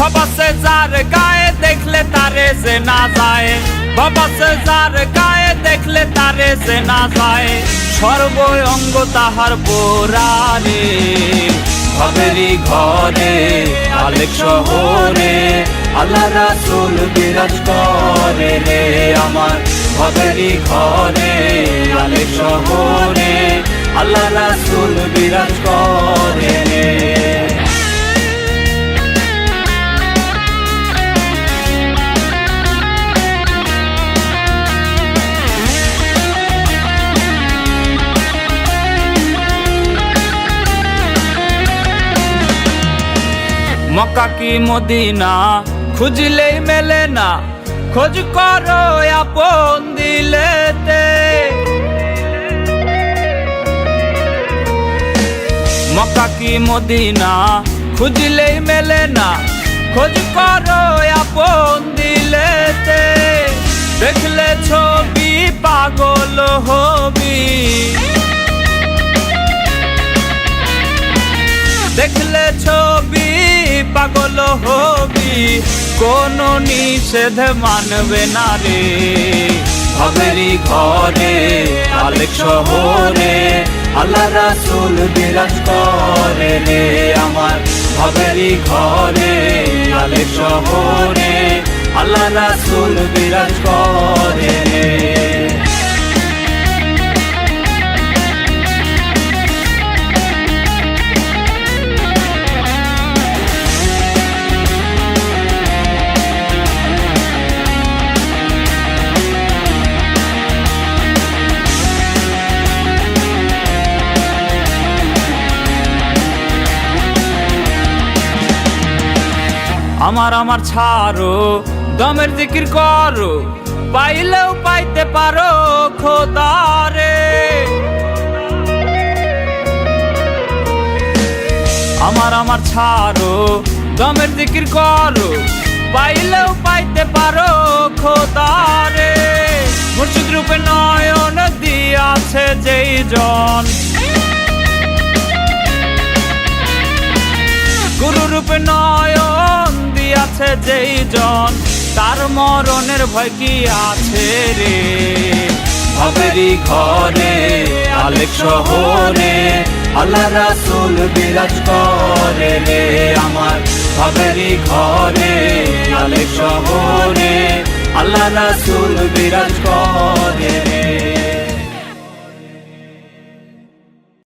ভবাসে যার গায়ে দেখলে তারে যে না যায়, ভবাসে যার গায়ে দেখলে তারে যে না যায়, সর্ব অঙ্গ তাহার পোড়ারে। ভবেরই ঘরে আলেক শহরে আল্লাহ রাসূল বিরাজ করে রে আমার। ভবেরই ঘরে আলেক শহরে আল্লাহ রাসূল বিরাজ করে রে। মক্কা কি মদিনা খুঁজলেই মেলে না, খোঁজ করো আপন দিলেতে। মক্কা কি মদিনা খুঁজলেই মেলে না, খোঁজ করো আপন দিলেতে। দেখলে ছবি পাগল হবি, দেখলে ছবি পাগল হবি, কোনো নিষেধ মানবে না রে। ভবেরই ঘরে আলেক শহরে আল্লাহ রাসূল বিরাজ করে রে আমার। ভবেরই ঘরে আলেক শহরে আল্লাহ রাসূল বিরাজ করে রে। আমার আমার ছাড়ো দমের জিকির করো, পাইলেও পাইতে পারো খোদারে। আমার আমার ছাড়ো দমের জিকির করো, পাইলেও পাইতে পারো খোদারে। মুর্শিদ রূপে নয়ন দিয়াছে যেই জন, গুরু রূপে নয়ন দিয়াছে যেই জন, তার মরণের ভয় কি আছে রে। ভবেরই ঘরে আলেক শহরে আল্লাহ রাসূল বিরাজ করে রে আমার। ভবেরই ঘরে আলেক শহরে আল্লাহ রাসূল বিরাজ করে রে।